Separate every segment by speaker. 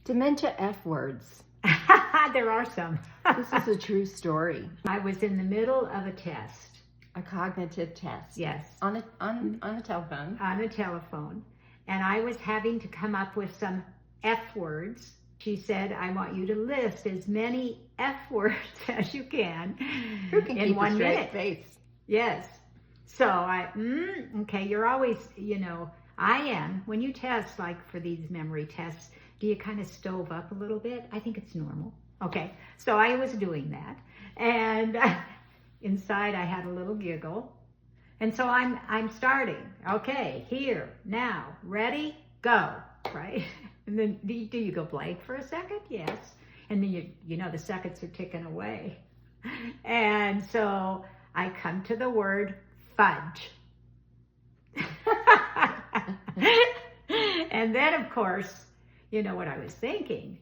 Speaker 1: Dementia F Words.
Speaker 2: There are some.
Speaker 1: This is a true story.
Speaker 2: I was in the middle of a test.
Speaker 1: A cognitive test.
Speaker 2: Yes.
Speaker 1: On a telephone.
Speaker 2: On a telephone. And I was having to come up with some F words. She said, I want you to list as many F words as you can
Speaker 1: Who can
Speaker 2: in
Speaker 1: keep
Speaker 2: 1
Speaker 1: a straight
Speaker 2: minute.
Speaker 1: face?
Speaker 2: Yes. So okay, you're always, I am. When you test, like for these memory tests, do you kind of stove up a little bit? I think it's normal. Okay, so I was doing that. And inside I had a little giggle. And so I'm starting. Okay, here, now, ready, go, right? And then do you go blank for a second? Yes. And then you know the seconds are ticking away. And so I come to the word fudge. And then of course, you know what I was thinking?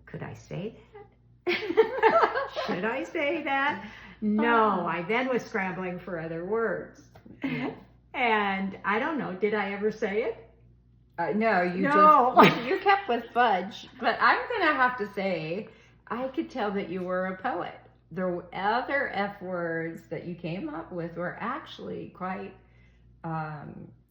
Speaker 2: Could I say that? Should I say that? No, I then was scrambling for other words. And I don't know, did I ever say it?
Speaker 1: No,
Speaker 2: No.
Speaker 1: you kept with fudge. But I'm going to have to say, I could tell that you were a poet. The other F words that you came up with were actually quite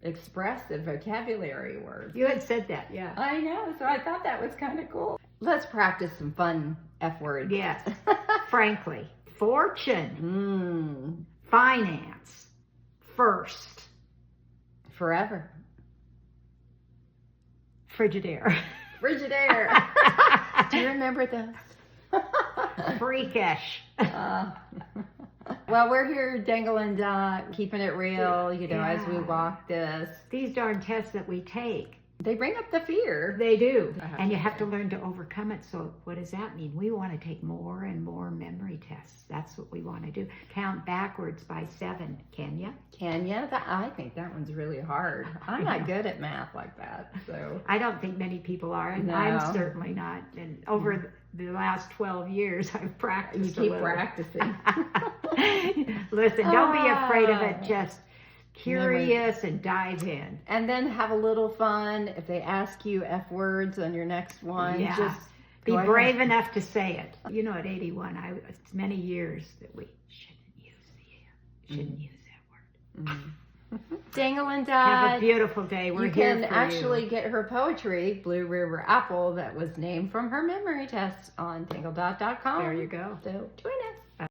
Speaker 1: expressive vocabulary words.
Speaker 2: You had said that, yeah.
Speaker 1: I know, so I thought that was kind of cool. Let's practice some fun F words.
Speaker 2: Yes. Frankly. Fortune. Finance. First.
Speaker 1: Forever.
Speaker 2: Frigidaire.
Speaker 1: Frigidaire. Do you remember those?
Speaker 2: Freakish.
Speaker 1: Well, we're here, dangle and dot, keeping it real, as we walk this.
Speaker 2: These darn tests that we take.
Speaker 1: They bring up the fear.
Speaker 2: They do. And you have to learn to overcome it. So what does that mean? We want to take more and more memory tests. That's what we want to do. Count backwards by 7. Can you?
Speaker 1: Can you? I think that one's really hard. I'm not good at math like that. So
Speaker 2: I don't think many people are. And
Speaker 1: No.
Speaker 2: I'm certainly not. And over the last 12 years, I've practiced
Speaker 1: you keep practicing.
Speaker 2: Listen, don't be afraid of it. Just curious and dive in.
Speaker 1: And then have a little fun. If they ask you F words on your next one, just
Speaker 2: be brave enough to say it. At 81, it's many years that we shouldn't use that word.
Speaker 1: Dangle and dot.
Speaker 2: Have a beautiful day. We're
Speaker 1: you
Speaker 2: here
Speaker 1: can
Speaker 2: for
Speaker 1: actually
Speaker 2: you.
Speaker 1: get her poetry, Blue River Apple, that was named from her memory test on dangledot.com.
Speaker 2: There you go.
Speaker 1: So join us.